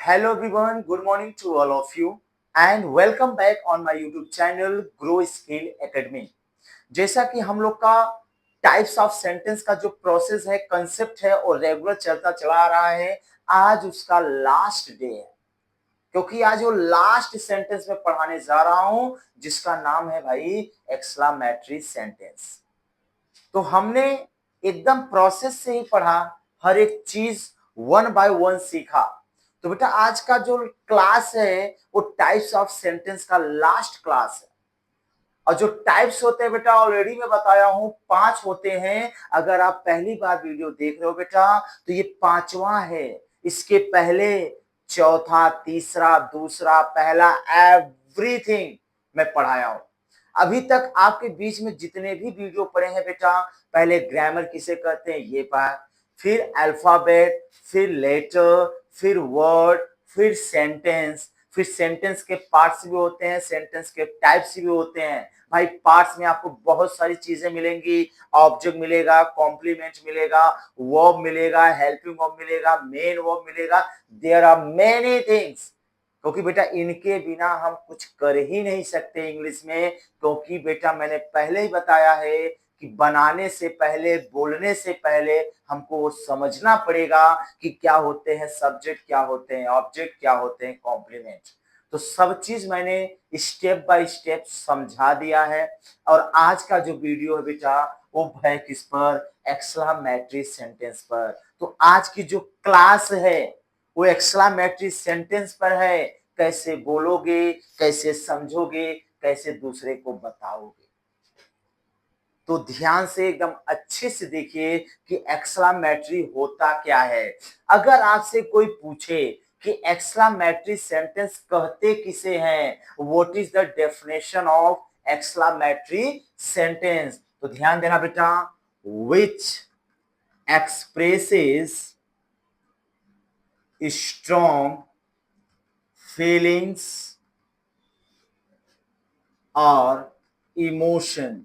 Hello everyone, good morning to all of you and welcome back on my YouTube channel Grow Skill Academy। जैसा कि हम लोग का types of sentence का जो प्रोसेस है, कंसेप्ट है और रेगुलर चलता चला आ रहा है, आज उसका लास्ट डे है क्योंकि आज वो लास्ट सेंटेंस में पढ़ाने जा रहा हूं जिसका नाम है भाई एक्सक्लामेटरी सेंटेंस। तो हमने एकदम प्रोसेस से ही पढ़ा, हर एक चीज वन बाय वन सीखा। तो बेटा आज का जो क्लास है वो टाइप्स ऑफ सेंटेंस का लास्ट क्लास है। और जो टाइप्स होते हैं बेटा ऑलरेडी मैं बताया हूं 5 होते हैं। अगर आप पहली बार वीडियो देख रहे हो बेटा तो ये 5वां है। इसके पहले चौथा, तीसरा, दूसरा, पहला एवरीथिंग मैं पढ़ाया हूं। अभी तक आपके बीच में जितने भी वीडियो पढ़े हैं बेटा, पहले ग्रामर किसे कहते हैं ये पार्ट, फिर अल्फाबेट, फिर लेटर, फिर वर्ड, फिर सेंटेंस, फिर सेंटेंस के पार्ट्स भी होते हैं, सेंटेंस के टाइप्स भी होते हैं। भाई पार्ट्स में आपको बहुत सारी चीजें मिलेंगी, ऑब्जेक्ट मिलेगा, कॉम्प्लीमेंट मिलेगा, वर्ब मिलेगा, हेल्पिंग वर्ब मिलेगा, मेन वर्ब मिलेगा, देयर आर मेनी थिंग्स। क्योंकि बेटा इनके बिना हम कुछ कर ही नहीं सकते इंग्लिश में। क्योंकि बेटा मैंने पहले ही बताया है कि बनाने से पहले, बोलने से पहले हमको वो समझना पड़ेगा कि क्या होते हैं सब्जेक्ट, क्या होते हैं ऑब्जेक्ट, क्या होते हैं कॉम्प्लीमेंट। तो सब चीज मैंने स्टेप बाय स्टेप समझा दिया है। और आज का जो वीडियो है बेटा वो है किस पर, एक्सक्लामेटरी सेंटेंस पर। तो आज की जो क्लास है वो एक्सक्लामेटरी सेंटेंस पर है। कैसे बोलोगे, कैसे समझोगे, कैसे दूसरे को बताओगे। तो ध्यान से एकदम अच्छे से देखिए कि एक्सक्लामेटरी होता क्या है। अगर आपसे कोई पूछे कि एक्सक्लामेटरी सेंटेंस कहते किसे हैं, what is the definition of exclamatory sentence, तो ध्यान देना बेटा, विच एक्सप्रेसेस स्ट्रॉन्ग फीलिंग्स और इमोशन।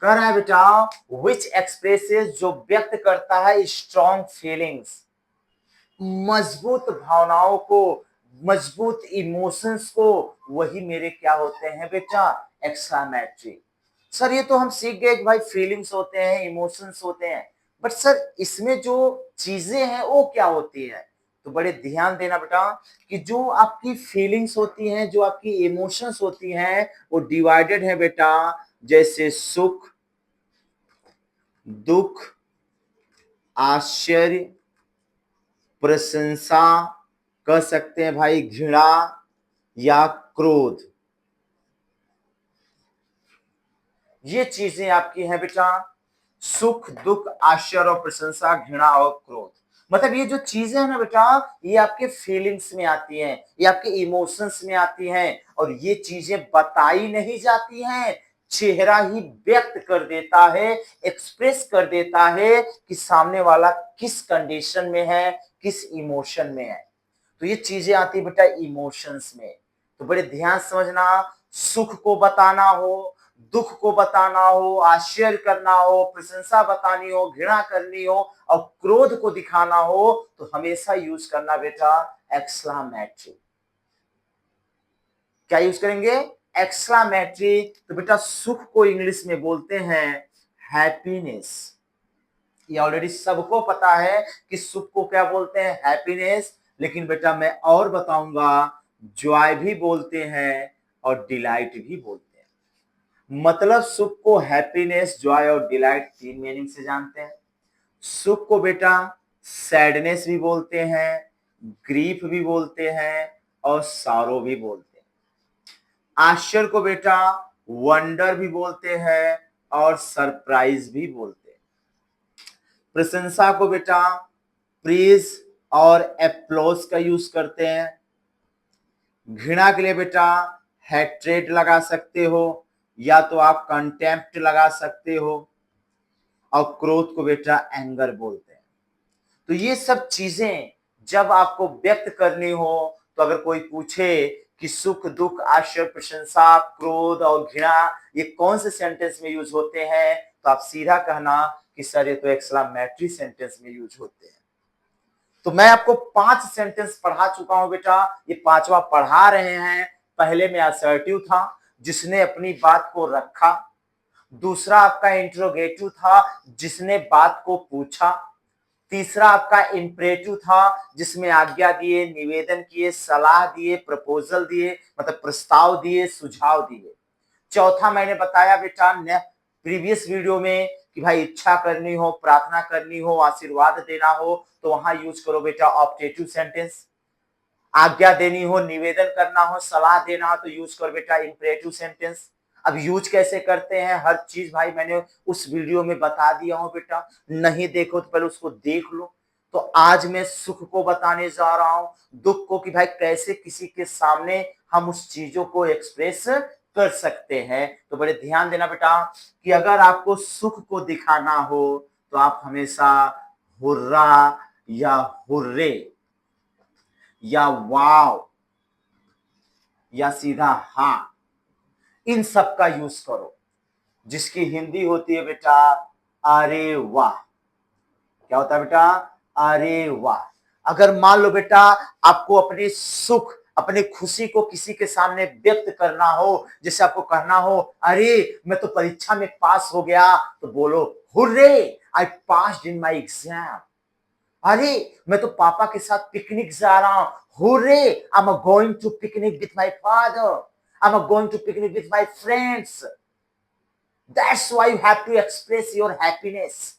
कह रहा है बेटा विच एक्सप्रेसेस, जो व्यक्त करता है स्ट्रॉन्ग फीलिंग्स, मजबूत भावनाओं को, मजबूत इमोशंस को, वही मेरे क्या होते हैं बेटा, एक्सक्लामेटरी। सर ये तो हम सीख गए कि भाई फीलिंग्स होते हैं, इमोशंस होते हैं, बट सर इसमें जो चीजें हैं वो क्या होती है। तो बड़े ध्यान देना बेटा कि जो आपकी फीलिंग्स होती हैं, जो आपकी इमोशंस होती हैं, वो डिवाइडेड है बेटा, जैसे सुख, दुख, आश्चर्य, प्रशंसा, कह सकते हैं भाई घृणा या क्रोध। ये चीजें आपकी हैं बेटा, सुख, दुख, आश्चर्य और प्रशंसा, घृणा और क्रोध। मतलब ये जो चीजें हैं ना बेटा, ये आपके फीलिंग्स में आती हैं, ये आपके इमोशंस में आती हैं। और ये चीजें बताई नहीं जाती हैं, चेहरा ही व्यक्त कर देता है, एक्सप्रेस कर देता है कि सामने वाला किस कंडीशन में है, किस इमोशन में है। तो ये चीजें आती बेटा इमोशंस में। तो बड़े ध्यान समझना, सुख को बताना हो, दुख को बताना हो, आश्चर्य करना हो, प्रशंसा बतानी हो, घृणा करनी हो और क्रोध को दिखाना हो, तो हमेशा यूज करना बेटा एक्सक्लामेटरी। क्या यूज करेंगे, एक्सक्लामेटरी। तो बेटा सुख को इंग्लिश में बोलते हैं हैप्पीनेस। ये ऑलरेडी सबको पता है कि सुख को क्या बोलते हैं, हैप्पीनेस। लेकिन बेटा मैं और बताऊंगा, जॉय भी बोलते हैं और डिलाइट भी बोलते हैं। मतलब सुख को हैप्पीनेस, जॉय और डिलाइट 3 मीनिंग से जानते हैं। सुख को बेटा सैडनेस भी बोलते हैं, ग्रीफ भी बोलते हैं और सारो भी बोलते हैं। आश्चर्य को बेटा वंडर भी बोलते हैं और सरप्राइज भी बोलते हैं। प्रशंसा को बेटा प्रेज और एप्लॉज का यूज करते हैं। घृणा के लिए बेटा हैट्रेड लगा सकते हो या तो आप कंटेम्प्ट लगा सकते हो। और क्रोध को बेटा एंगर बोलते हैं। तो ये सब चीजें जब आपको व्यक्त करनी हो, तो अगर कोई पूछे कि सुख, दुख, आश्चर्य, प्रशंसा, क्रोध और घृणा ये कौन से सेंटेंस में यूज होते हैं, तो आप सीधा कहना कि सर ये तो एक्सक्लामेटरी सेंटेंस में यूज होते हैं। तो मैं आपको 5 सेंटेंस पढ़ा चुका हूं बेटा, ये 5वां पढ़ा रहे हैं। पहले में असर्टिव था, जिसने अपनी बात को रखा। दूसरा आपका इंट्रोगेटिव था, जिसने बात को पूछा। तीसरा आपका इंपरेटिव था, जिसमें आज्ञा दिए, निवेदन किए, सलाह दिए, प्रपोजल दिए, मतलब प्रस्ताव दिए, सुझाव दिए। चौथा मैंने बताया बेटा प्रीवियस वीडियो में कि भाई इच्छा करनी हो, प्रार्थना करनी हो, आशीर्वाद देना हो तो वहां यूज करो बेटा ऑप्टेटिव सेंटेंस। आज्ञा देनी हो, निवेदन करना हो, सलाह देना हो तो यूज करो बेटा इंपरेटिव सेंटेंस। अब यूज कैसे करते हैं हर चीज भाई मैंने उस वीडियो में बता दिया हूं बेटा, नहीं देखो तो पहले उसको देख लो। तो आज मैं सुख को बताने जा रहा हूं, दुख को, कि भाई कैसे किसी के सामने हम उस चीजों को एक्सप्रेस कर सकते हैं। तो बड़े ध्यान देना बेटा कि अगर आपको सुख को दिखाना हो तो आप हमेशा हुर्रा या हुर्रे या वाव या सीधा हाँ, इन सब का यूज करो, जिसकी हिंदी होती है बेटा अरे वाह। क्या होता है बेटा? अरे वाह। अगर मान लो बेटा आपको अपने सुख, अपनी खुशी को किसी के सामने व्यक्त करना हो, जैसे आपको कहना हो अरे मैं तो परीक्षा में पास हो गया, तो बोलो hurray I passed in my exam. अरे मैं तो पापा के साथ पिकनिक जा रहा हूं, hurray I am going to picnic with my father, I am going to picnic with my friends. That's why you have to express your happiness.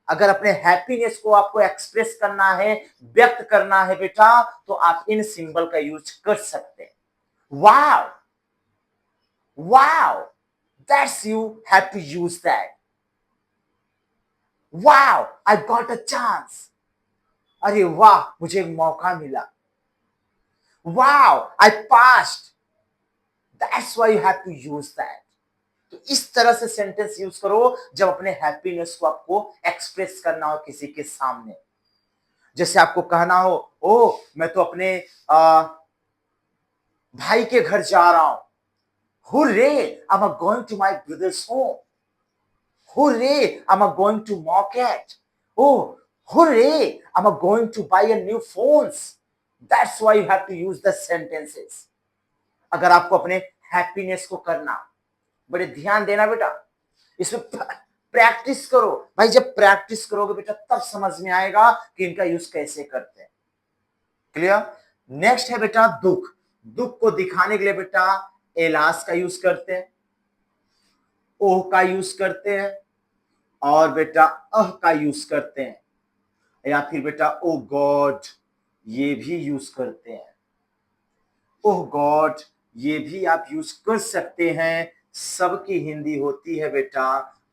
अगर अपने हैप्पीनेस को आपको एक्सप्रेस करना है, व्यक्त करना है बेटा, तो आप इन सिंबल का यूज कर सकते हैं। Wow, wow, that's you have to use that. Wow, I got a chance. अरे वाह, मुझे एक मौका मिला। Wow, I passed. That's why you have to use that. तो इस तरह से सेंटेंस यूज करो जब अपने हैप्पीनेस को आपको एक्सप्रेस करना हो किसी के सामने। जैसे आपको कहना हो ओ मैं तो अपने भाई के घर जा रहा हूं, hurray I am going to my brother's home, hurray I am going to market, oh hurray I am going to buy a new phones. That's why you have to use the sentences. अगर आपको अपने happiness को करना, बड़े ध्यान देना बेटा, इसमें प्रैक्टिस करो भाई। जब प्रैक्टिस करोगे बेटा तब समझ में आएगा कि इनका यूज कैसे करते हैं। क्लियर? नेक्स्ट है बेटा दुख। दुख को दिखाने के लिए बेटा एलास का यूज करते हैं, ओह का यूज करते हैं, और बेटा अह का यूज करते हैं, या फिर बेटा ओ गॉड ये भी यूज करते हैं। ओह गॉड ये भी आप यूज कर सकते हैं। सबकी हिंदी होती है बेटा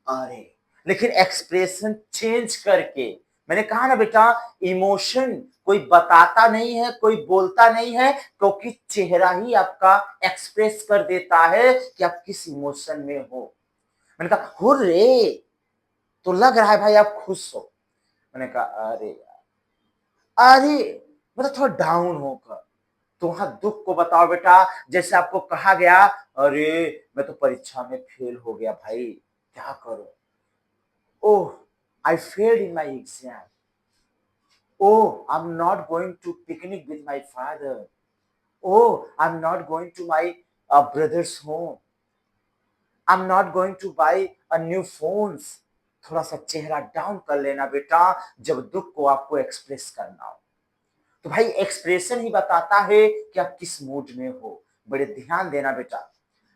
अरे, लेकिन एक्सप्रेशन चेंज करके। मैंने कहा ना बेटा इमोशन कोई बताता नहीं है, कोई बोलता नहीं है, क्योंकि चेहरा ही आपका एक्सप्रेस कर देता है कि आप किस इमोशन में हो। मैंने कहा हुर्रे, तो लग रहा है भाई आप खुश हो। मैंने कहा अरे यार, अरे मतलब थोड़ा डाउन होकर। तो वहां दुख को बताओ बेटा, जैसे आपको कहा गया अरे मैं तो परीक्षा में फेल हो गया भाई, क्या करूं। Oh I failed in my exam. Oh I am not going to picnic with my father. Oh I am not going to my brother's home. I am not going to buy a new phones. थोड़ा सा चेहरा down कर लेना बेटा जब दुख को आपको एक्सप्रेस करना हो। तो भाई एक्सप्रेशन ही बताता है कि आप किस मूड में हो। बड़े ध्यान देना बेटा।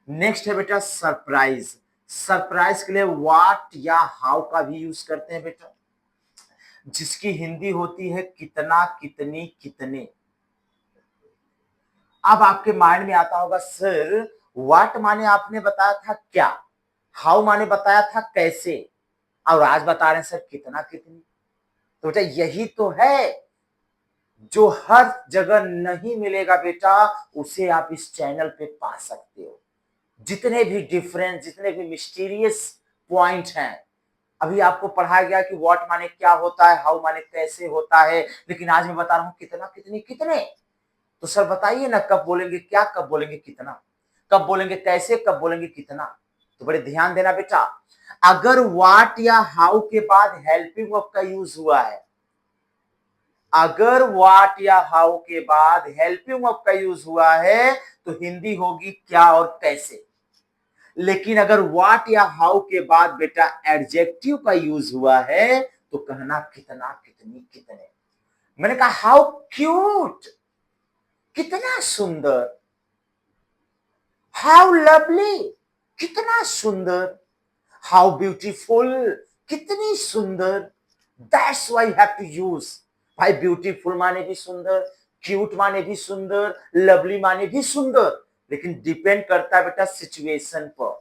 नेक्स्ट है बेटा सरप्राइज। सरप्राइज के लिए व्हाट या हाउ का भी यूज करते हैं बेटा, जिसकी हिंदी होती है कितना, कितनी, कितने। अब आपके माइंड में आता होगा सर व्हाट माने आपने बताया था क्या, हाउ माने बताया था कैसे, और आज बता रहे हैं सर कितना, कितनी। तो बेटा यही तो है जो हर जगह नहीं मिलेगा बेटा, उसे आप इस चैनल पे पा सकते हो। जितने भी डिफरेंस, जितने भी मिस्टीरियस पॉइंट हैं, अभी आपको पढ़ाया गया कि व्हाट माने क्या होता है, हाउ माने कैसे होता है, लेकिन आज मैं बता रहा हूं कितना, कितनी, कितने। तो सर बताइए ना कब बोलेंगे क्या, कब बोलेंगे कितना, कब बोलेंगे कैसे, कब बोलेंगे कितना। तो बड़े ध्यान देना बेटा, अगर व्हाट या हाउ के बाद हेल्पिंग वर्ब का यूज हुआ है, अगर व्हाट या हाउ के बाद हेल्पिंग वर्ब का यूज हुआ है तो हिंदी होगी क्या और कैसे। लेकिन अगर व्हाट या हाउ के बाद बेटा एडजेक्टिव का यूज हुआ है तो कहना कितना, कितनी, कितने। मैंने कहा हाउ क्यूट, कितना सुंदर, हाउ लवली, कितना सुंदर, हाउ ब्यूटीफुल, कितनी सुंदर। That's why you have to use. भाई ब्यूटीफुल माने भी सुंदर, क्यूट माने भी सुंदर, लवली माने भी सुंदर, लेकिन डिपेंड करता है बेटा सिचुएशन पर।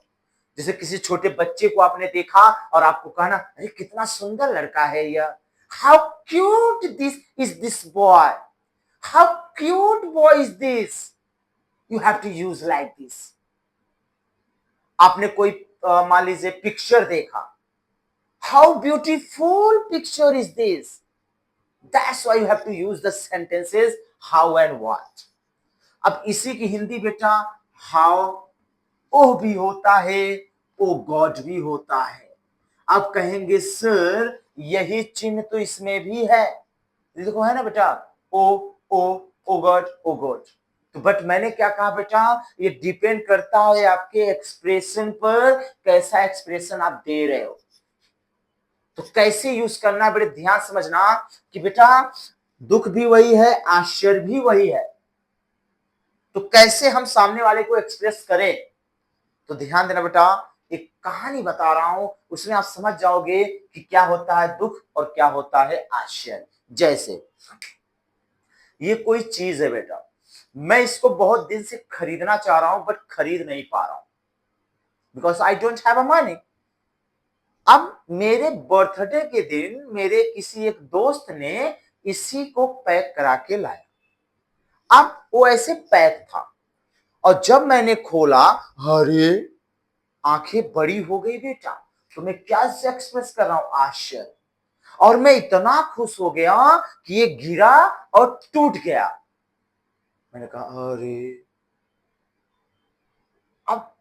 जैसे किसी छोटे बच्चे को आपने देखा और आपको कहना अरे कितना सुंदर लड़का है यह, how cute this is this boy, how cute boy is this, you have to use like this. आपने कोई मान लीजिए पिक्चर देखा, how beautiful picture is this, that's why you have to use the sentences how and what. अब इसी की हिंदी बेटा how ओ भी होता है, ओ गॉड भी होता है। आप कहेंगे सर यही चिन्ह तो इसमें भी है, देखो है ना बेटा, ओ गॉड, ओ गॉड। तो बट मैंने क्या कहा बेटा, ये डिपेंड करता है आपके एक्सप्रेशन पर, कैसा एक्सप्रेशन आप दे रहे हो। तो कैसे यूज करना बेटे ध्यान समझना कि बेटा दुख भी वही है, आश्चर्य भी वही है, तो कैसे हम सामने वाले को एक्सप्रेस करें। तो ध्यान देना बेटा, एक कहानी बता रहा हूं, उसमें आप समझ जाओगे कि क्या होता है दुख और क्या होता है आश्चर्य। जैसे ये कोई चीज है बेटा, मैं इसको बहुत दिन से खरीदना चाह रहा हूं बट खरीद नहीं पा रहा हूं, because I don't have a money. अब मेरे बर्थडे के दिन मेरे किसी एक दोस्त ने इसी को पैक करा के लाया। अब वो ऐसे पैक था और जब मैंने खोला, अरे आंखें बड़ी हो गई बेटा। तो मैं क्या से एक्सप्रेस कर रहा हूं, आश्चर्य। और मैं इतना खुश हो गया कि ये गिरा और टूट गया। मैंने कहा अरे। अब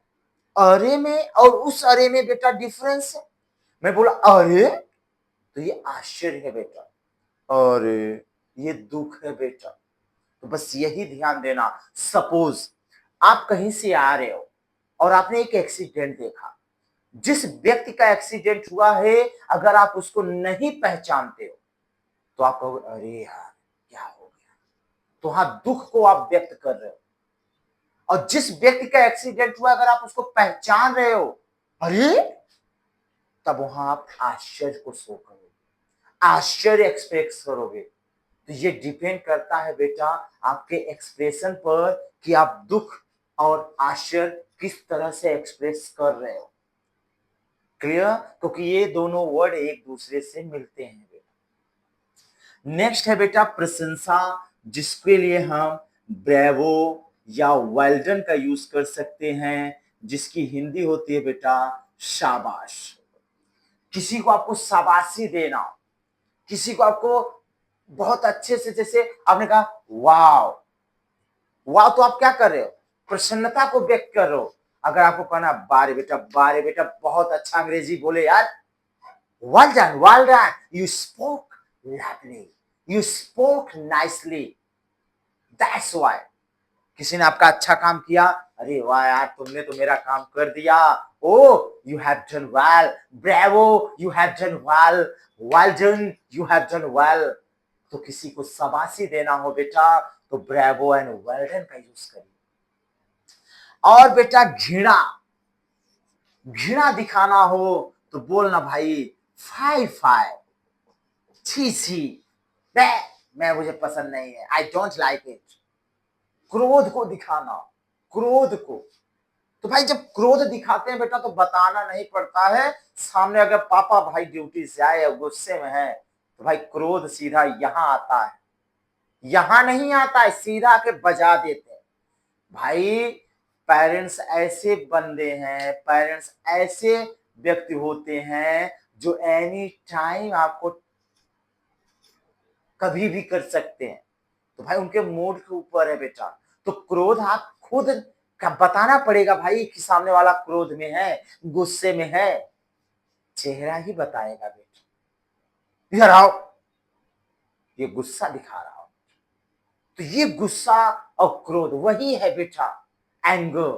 अरे में और उस अरे में बेटा डिफरेंस है। मैं बोला अरे, तो ये आश्चर्य है बेटा, अरे ये दुख है बेटा। तो बस यही ध्यान देना। सपोज आप कहीं से आ रहे हो और आपने एक एक्सीडेंट देखा, जिस व्यक्ति का एक्सीडेंट हुआ है अगर आप उसको नहीं पहचानते हो तो आप कहोगे अरे यार क्या हो गया, तो वहां दुख को आप व्यक्त कर रहे हो। और जिस व्यक्ति का एक्सीडेंट हुआ अगर आप उसको पहचान रहे हो, अरे, तब वहां आप आश्चर्य को शो करोगे, आश्चर्य एक्सप्रेस करोगे। तो ये डिपेंड करता है बेटा आपके एक्सप्रेशन पर कि आप दुख और आश्चर्य किस तरह से एक्सप्रेस कर रहे हो। क्लियर, क्योंकि ये दोनों वर्ड एक दूसरे से मिलते हैं बेटा। नेक्स्ट है बेटा प्रशंसा, जिसके लिए हम ब्रेवो या वेल डन का यूज कर सकते हैं, जिसकी हिंदी होती है बेटा शाबाश। किसी को आपको शाबाशी देना, किसी को आपको बहुत अच्छे से, जैसे आपने कहा वाव, वाव तो आप क्या कर रहे हो, प्रसन्नता को व्यक्त कर रहे हो। अगर आपको कहना बारे बेटा, बारे बेटा बहुत अच्छा अंग्रेजी बोले यार, well done, well done, you spoke lovely, you spoke nicely, that's why। किसी ने आपका अच्छा काम किया, अरे वाह यार तुमने तो मेरा काम कर दिया, oh you have done well, bravo you have done well, well done you have done well. तो किसी को शाबाशी देना हो बेटा तो ब्रेवो एंड वेल डन का यूज करिए। और बेटा घृणा, घृणा दिखाना हो तो बोलना भाई फाई फाई, छी छी, मैं मुझे पसंद नहीं है, आई डोंट लाइक इट। क्रोध को दिखाना, क्रोध को, तो भाई जब क्रोध दिखाते हैं बेटा तो बताना नहीं पड़ता है। सामने अगर पापा भाई ड्यूटी से आए और गुस्से में है तो भाई क्रोध सीधा यहां आता है, यहां नहीं आता है, सीधा आके बजा देते हैं। भाई पेरेंट्स ऐसे बंदे हैं, पेरेंट्स ऐसे व्यक्ति होते हैं जो एनी टाइम आपको कभी भी कर सकते हैं। तो भाई उनके मूड के ऊपर है बेटा। तो क्रोध आप खुद का बताना पड़ेगा भाई कि सामने वाला क्रोध में है, गुस्से में है, चेहरा ही बताएगा बेटा। इधर आओ, ये गुस्सा दिखा रहा हूं। तो ये गुस्सा और क्रोध वही है बेटा, एंगर।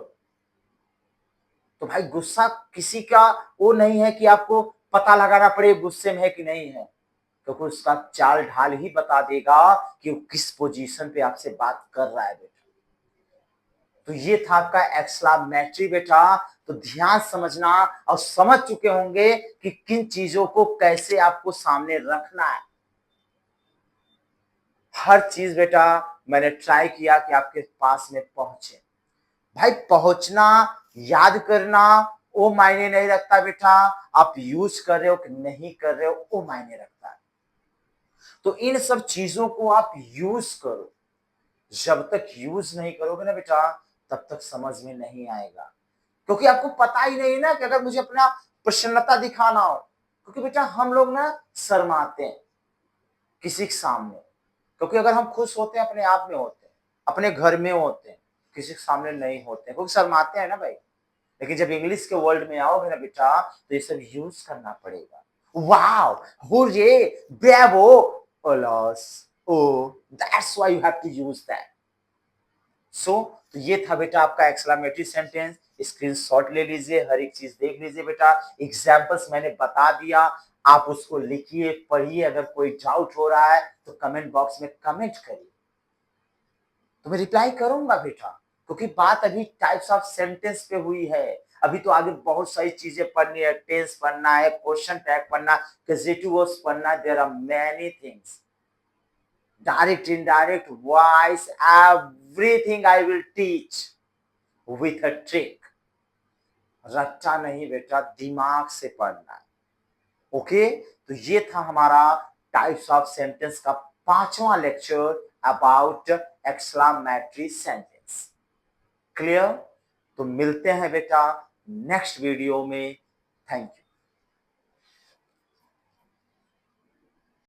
तो भाई गुस्सा किसी का वो नहीं है कि आपको पता लगाना पड़े गुस्से में है कि नहीं है, क्योंकि उसका चाल ढाल ही बता देगा कि वो किस पोजीशन पे आपसे बात कर रहा है बेटा। तो ये था आपका एक्सक्लेमेटरी बेटा। तो ध्यान समझना, और समझ चुके होंगे कि किन चीजों को कैसे आपको सामने रखना है। हर चीज बेटा मैंने ट्राई किया कि आपके पास में पहुंचे। भाई पहुंचना, याद करना वो मायने नहीं रखता बेटा, आप यूज कर रहे हो कि नहीं कर रहे हो वो मायने रखता है। तो इन सब चीजों को आप यूज करो। जब तक यूज नहीं करोगे ना बेटा, तब तक समझ में नहीं आएगा, क्योंकि आपको पता ही नहीं ना कि अगर मुझे अपना प्रसन्नता दिखाना हो, क्योंकि बेटा हम लोग ना शर्माते हैं किसी के सामने, क्योंकि अगर हम खुश होते हैं अपने आप में होते हैं, अपने घर में होते हैं, किसी के सामने नहीं होते हैं, क्योंकि शर्माते हैं ना भाई। लेकिन जब इंग्लिश के वर्ल्ड में आओगे ना बेटा, तो ये सब यूज करना पड़ेगा। वाओ, हुर्रे, ब्रेवो, ओलॉस, oh, that's why you have to use that. तो ये था बेटा आपका एक्सक्लेमेटरी सेंटेंस। स्क्रीनशॉट ले लीजिए, हर एक चीज देख लीजिए बेटा। एग्जाम्पल्स मैंने बता दिया, आप उसको लिखिए, पढ़िए। अगर कोई डाउट हो रहा है तो कमेंट बॉक्स में कमेंट करिए, तो मैं रिप्लाई करूंगा बेटा, क्योंकि बात अभी टाइप्स ऑफ सेंटेंस पे हुई है। अभी तो आगे बहुत सारी चीजें पढ़नी है, टेंस पढ़ना है, क्वेश्चन टैग पढ़ना, पॉजिटिव वर्ब्स पढ़ना, there are many things, direct, indirect, voice, everything I will teach with a trick. रट्टा नहीं बेटा, दिमाग से पढ़ना है। ओके, तो ये था हमारा टाइप्स ऑफ सेंटेंस का 5वां lecture about exclamatory sentence. Clear? तो मिलते हैं बेटा नेक्स्ट वीडियो में। Thank you.